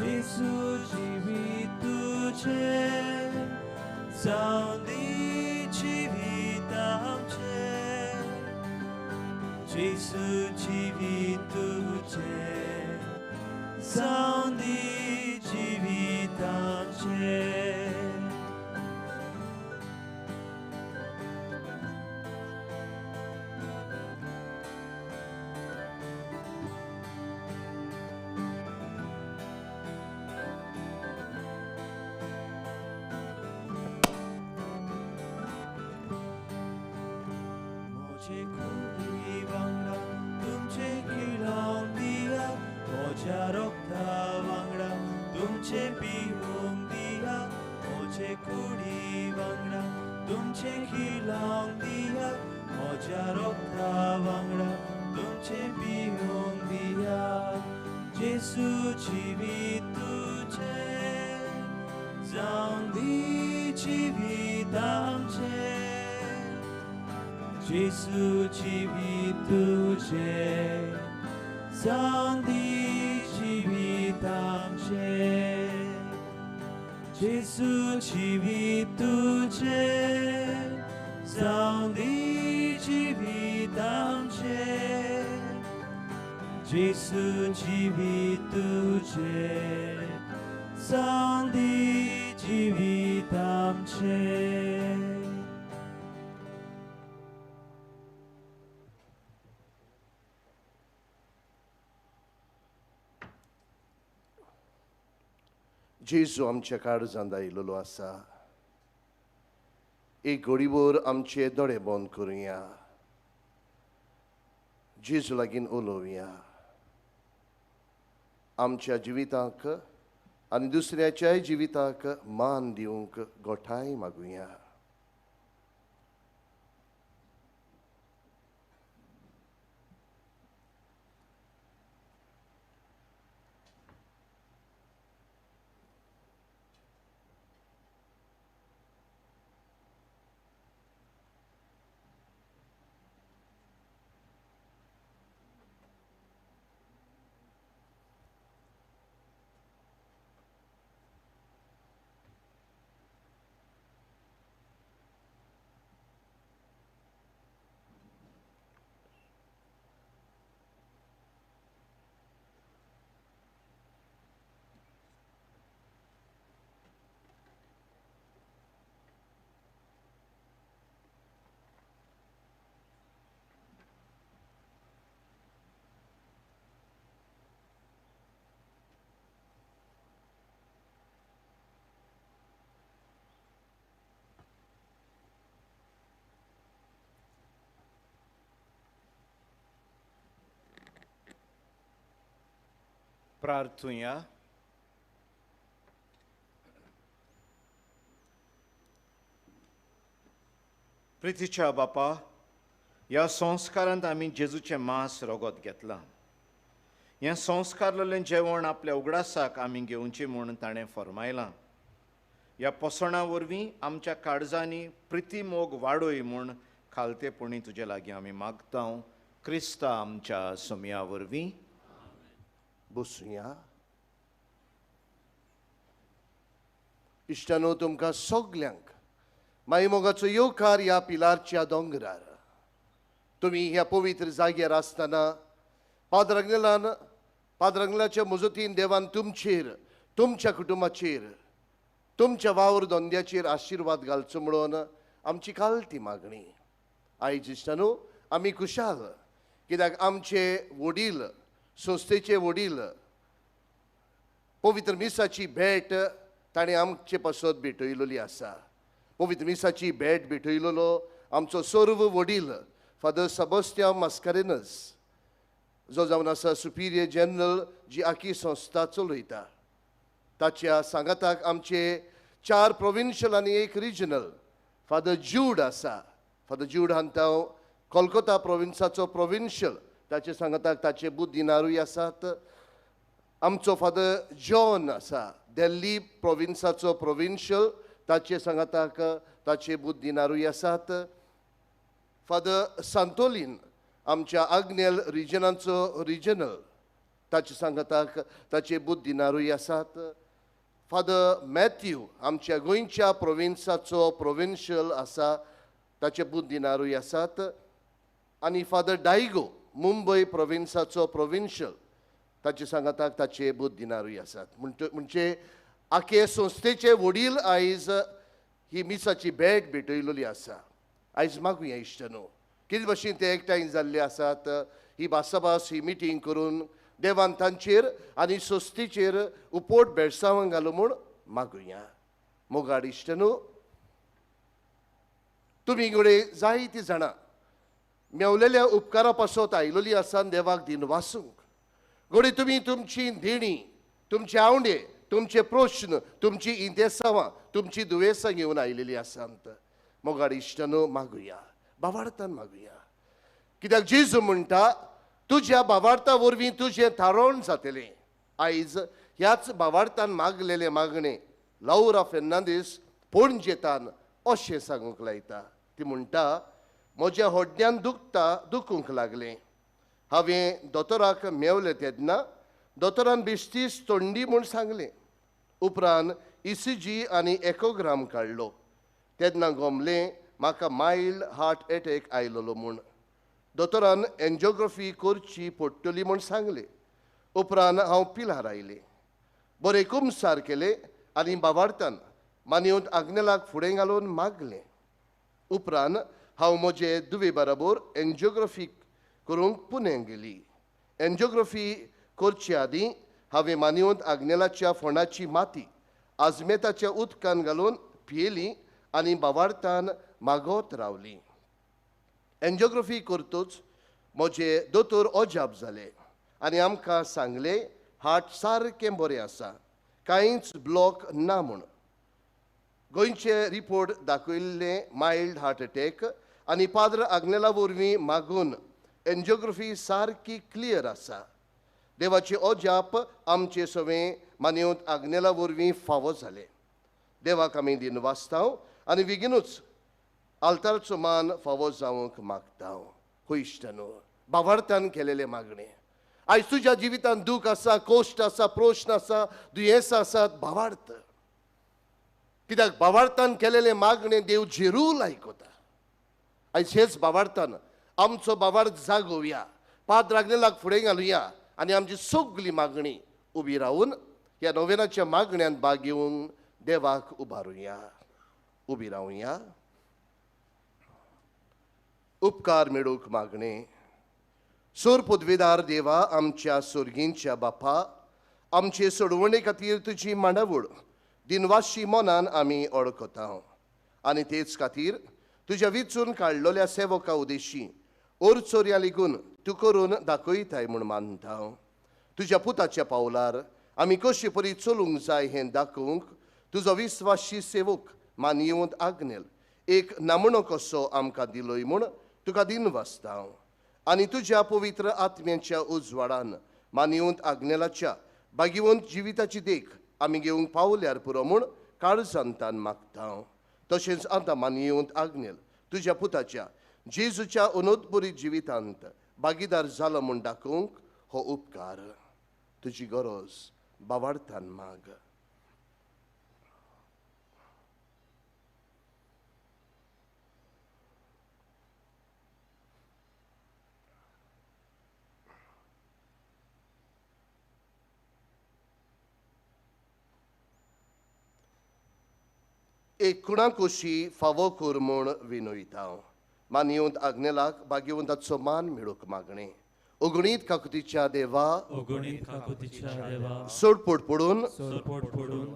जेसू जिवीत तुजें जावं दी जिवीत आमचें. जेसू जिवीत तुजें जावं दी जिवीत आमचें. म्हजे कुडी वांगडा तुमचे खिळोंक दिया. म्हज्या रोगता वांगडा तुमचे पिवूंक दिया. म्हजे कुडी वांगडा तुमचे खिळोंक दिया. म्हज्या रोगता वांगडा तुमचे पिवूंक दिया. जेसू जिवीत तुजें जावं दी जिवीत आमचें. जेसू जिवीत तुजें जावं दी जिवीत आमचें. जेसू जिवीत तुजें जावं दी जिवीत जेसू जिवीत तुझे सांदी जिवीत आमचे जेजू आमच्या काळजांत आयिल्लो आसा. एक घडीभर आमचे दोळे बंद करुया. जेजू लागीं उलोवया. आमच्या जिविताक आनी दुसऱ्याच्याय जिविताक मान दिवंक गोठाय मागुया. प्रार्थुया. प्रितीच्या बापा, ह्या संस्कारांत आमी जेजूचें मांस रगत घेतलां. हें संस्कारलेलें जेवण आपल्या उगडासाक आमी घेवचें म्हूण ताणें फरमायलां. ह्या पोसणा वरवीं आमच्या काळजांनी प्रिती मोग वाडोय म्हूण खालतेपणी तुजे लागीं आमी मागतां. क्रिस्ता आमच्या सोमया वरवीं. बसूया. इश्टानो, तुमकां सगल्यांक मायमोगाचो येवकार ह्या पिलारच्या दोंगरार. तुमी ह्या पवित्र जाग्यार आसतना पाद्रंगलाच्या मुजतीन देवान तुमचेर, तुमच्या कुटुंबाचेर, तुमच्या वावर धंद्याचेर आशिर्वाद घालचो म्हणून आमची कालती मागणी. आयज इश्टानो, आमी खुशाल कित्याक आमचे वडील, संस्थेचे वडील, पवित्र मिसाची भेट ताणें आमचे पासत भेटयलेली आसा. पवित्र मिसाची भेट भेटयलेलो आमचो सर्व वडील फादर सबस्तियान मास्कारेनस, जो जावन आसा सुपिरियर जनरल जी आखी संस्था चलयता. ताच्या सांगाताक आमचे 4 प्रोविन्शियल आनी 1 रिजनल फादर जूड आसा. फादर जूड हांता कोलकाता प्रोविन्साचो प्रोविन्शियल, ताचे सांगाताक ताचे बुद्दिनारूय आसात. आमचो फादर जॉन आसा, दिल्ली प्रोविन्साचो प्रोविन्शियल, ताचे सांगाताक ताचे बुद्दिनारूय आसात. फादर सांतोलीन आमच्या आग्नेल रिजनाचो रिजनल, ताचे सांगाताक ताचे बुद्दिनारूय आसात. फादर मॅथ्यू आमच्या गोंयच्या प्रोविन्साचो प्रोविन्शियल आसा, ताचे बुद्दिनारूय आसात. आनी फादर डायगो मुंबय प्रोविन्साचो प्रोविन्शियल, ताचे सांगाताक ताचे बुद्दिनारूय आसात. म्हणजे आखे संस्थेचे वडील आयज ही मिसाची भेट भेटयलेली आसा. आयज मागुया इश्टनो, कितें भाशेन ते एकठांय जाल्ले आसात. ही भासाभास, ही मिटींग करून देवान तांचेर आनी संस्थेचेर उपोट बेळसावंक घालूं म्हूण मागुया. मोगाड इश्टनो, तुमी घडये जायतीं जाणां मेवलेल्या उपकारा पासत आयिल्ली आसा देवाक दिनवासूंक. घडये तुमी तुमची देणी, तुमचे आवडे, तुमचे प्रश्न, तुमची इंतेसांवां, तुमची दुयेसां घेवन आयिल्ली आसात. मोगाड इश्टनो, मागुया, बावार्थान मागुया. कित्याक जेजू म्हणटा, तुज्या बावार्था वरवीं तुजें थारोवण जातलें. आयज ह्याच बावार्थान मागलेले मागणे लाउरा फेर्नांदीस पणजेतान अशें सांगूंक लायता. ती म्हणटा, म्हज्या होड्ड्यान दुखूंक लागलें. हांवें दोतोराक मेवलें तेन्ना दोतोरान बेश्टीस तोंडी म्हूण सांगलें. उपरांत ECG आनी एकोग्राम काडलो. तेन्ना गमलें म्हाका मायल्ड हार्ट एटॅक आयलोलो म्हूण. दोतोरान एन्जिओग्राफी करची पडटली म्हूण सांगलें. उपरांत हांव पिलार आयलें. बरे कुमसार केले आनी बाबार्थान मानियेंत आग्नेलाक फुडें घालून मागलें. उपरांत हांव म्हजे दुवे बरोबर एन्जिओग्राफी करूंक पुणें गेली. एन्जिओग्राफी करचे आदीं हांवें मानियेंत आग्नेलाच्या फोंडाची माती आजमेताच्या उदकान घालून पियेली आनी बाबार्थान मागोत रावली. एन्जिओग्राफी करतूच म्हजे दोतोर अजाप जाले आनी आमकां सांगलें हार्ट सारकें बरें आसा, कांयच ब्लॉक ना म्हूण. गोंयचे रिपोर्ट दाखयल्ले मायल्ड हार्ट अटॅक आनी पाद्र आग्नेला वरवीं मागून एन्जिओग्राफी सारकी क्लियर आसा. देवाचे अजाप आमचे सवें मानियेंत आग्नेला वरवीं फावो जालें. देवाक आमी दिनवासतांव आनी बेगीनूच आल्तारचो मान फावो जावंक मागतांव. हो इश्टानो, बाबार्थान केलेले मागणे. आयज तुज्या जिवितांत दूख आसा, कोश्ट आसा, प्रश्न आसा, दुयेंसां आसात, बाबार्थ. कित्याक बाबार्थान केलेले मागणे देव झेरूल आयकता. आयज हेच बाबार्थान आमचो बाबार्थ जागोवया, पाद्र आग्नेलाक फुडें घालुया आनी आमची सगळी मागणी उबी रावून ह्या नोवेनाच्या मागण्यांत भाग घेवंक देवाक उबारुया. उबी रावुया. उपकार मेळूंक मागणे. सोर पदवेदार देवा, आमच्या सोर्गींच्या बापा, आमचे सोडवणे खातीर तुजी मांडावळ दिनवाशी मनान आमी अडकता आनी तेच खातीर तुज्या विचून काडलेल्या सेवका उदेशी ओरचोऱ्या लेगून तूं करून दाखयताय म्हूण मानता. तुज्या पुताच्या पावलार आमी कशे परी चलूंक जाय हें दाखोवंक तुजो विस्वासी सेवक मानियेंत आग्नेल एक नामणो कसो आमकां दिलोय म्हूण तुका दिनवासता. आनी तुज्या पवित्र आत्म्याच्या उजवाडान मानियेंत आग्नेलाच्या भागिवंत जिविताची देख आमी घेवंक पावल्यार पुरो म्हूण काळजांतान मागता. तशेंच आतां मानियेंत आग्नेल तुज्या पुताच्या जेजूच्या अनोदपुरी जिवितांत भागीदार जालो म्हूण दाखोवंक हो उपकार. तुजी गरज बाबार्थान माग. एक कुणाकुशी फावो कर म्हूण विनयता. मानियेंत आग्नेलाक भाग्यवंताचो मान मेळूंक मागणे. उगणीत काकुतीच्या देवा, उगणीत काकुतीच्या देवा, सोडपोट पडून सोरपोट पडून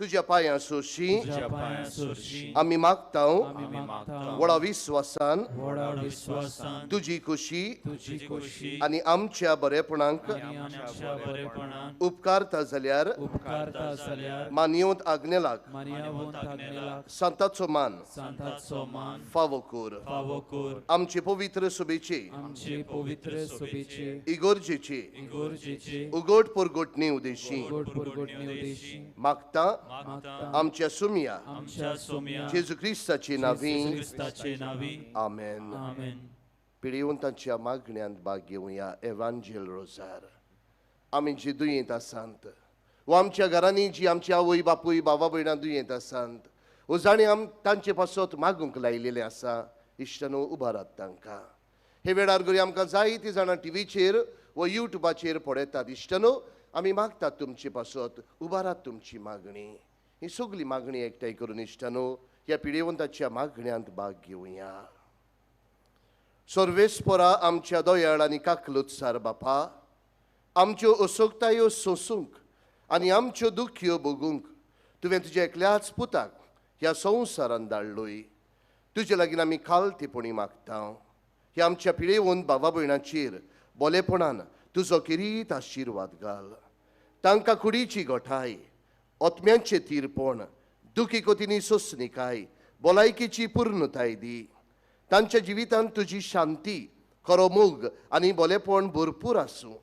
तुज्या पांयां सोशी तुज्या पांयां सोरशी आमी मागतांव. आमी मागता. व्हडा विस्वासान व्हडा विश्वासान तुजी खुशी तुजी खुशी आनी आमच्या बरेपणांक आनी आमच्या बरेपणान उपकारता जाल्यार उपकारता जाल्यार मानियेंत आग्नेलाक मानियेंत आग्नेलाक सांताचो मान सांताचो मान फावो कर. फावो कर. आमचे पवित्र सुबेचे आमचे पवित्र सोबेचे इगोर्जेचे इगोर्जेचे उगोट परगोटणी उदेशी गोड परगोटणी उदेशी मागता. मागता. आमच्या सुमिया आमच्या सोम्या जेजू क्रिस्ताची नावी. क्रिस्ताचे नावी. आमेन. आमेन. पिडीवंतांच्या मागण्यांत भाग घेवया. एवांजेल रोजार. आमी जी दुयेंत आसात वा आमच्या घरांनी जी आमची आवय बापूय बाबा भयणां दुयेंत आसात वो जाणी तांचे पासत मागूंक लायलेले आसा. इश्टनो उबारात तांकां. हे वेळार घरी आमकां जायतीं जाणां टीव्हीचेर वा युट्यूबाचेर पळयतात. इश्टनो, आमी मागतात तुमचे पासत उबारात तुमची मागणी. ही सगळी मागणी एकठांय करून इश्टनो ह्या पिडीवंताच्या मागण्यांत भाग घेवया. सर्वेस्परा आमच्या दोयाळ आनी काकलुतसार बापा, आमच्यो असोगतायो सोंसूंक आनी आमच्यो दुख्यो भोगूंक तुवें तुज्या एकल्याच पुताक ह्या संवसारांत धाडलोय. तुजे लागीं आमी खालतीपणी मागता. ह्या आमच्या पिडेवंत भावा भयणांचेर बोलेपणान तुजो किरीत आशिर्वाद घाल. तांकां कुडीची गोठाय, ओतम्यांचें तीरपण, दुखी कोतींनी सोंसणिकाय, भलायकेची पूर्णताय दी. तांच्या जिवितांत तुजी शांती, खरो मोग आनी बोलेपण भरपूर आसूं.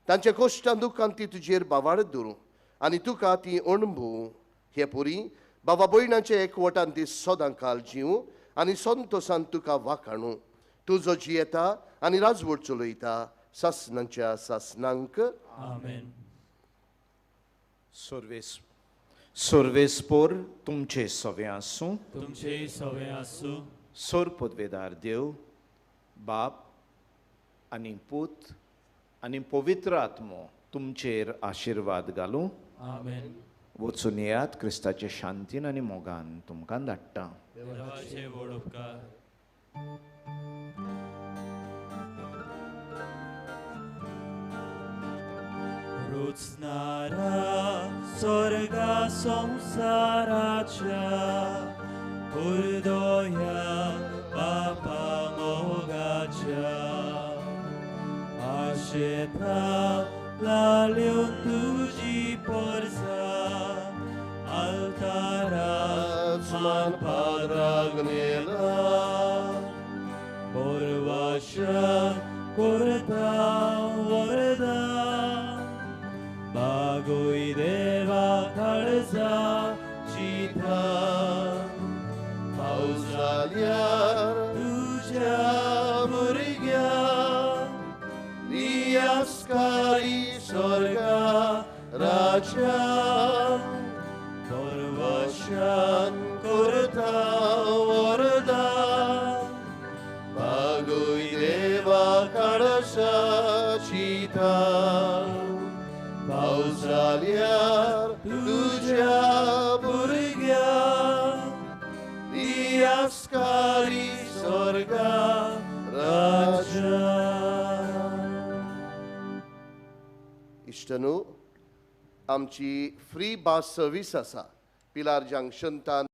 तांच्या कश्टां दुखांत ती तुजेर बावाड धरूं आनी तुका ती अणभवूं. हे पुरी बाबा भयणांच्या एकवटान ती सदां काल जिवूं आनी संतोशान तुका वाखाणूं. तुजो जियेता आनी राजवट चलयता सासनांच्या सासनांक. आमेन. सर्वेस्पोर तुमचे सवे आसूं. तुमचे सवे आसूं. सोर पदवेदार देव, बाप आनी पूत आनी पवित्र आत्मो तुमचेर आशिर्वाद घालूं. आमेन. वचून येयात, क्रिस्ताचे शांतीन आनी मोगान तुमकां धाडटा. देवाचे व्हड उपकार. रुचणारा स्वर्गा संसाराच्या हृदया बापा मोगाच्या आशेता लाल्योन तुजी Porsa altaras man padragnela porvasha korta varda bagoi deva khalsa chita pausalyar tuja murgya liaskari sorga raja Porvashan korta varda bagoi deva kadasa chita pausalyar tuja burgya diaskari sorga raja. इश्टनू आमची फ्री बस सर्वीस आसा पिलार जंक्शनतान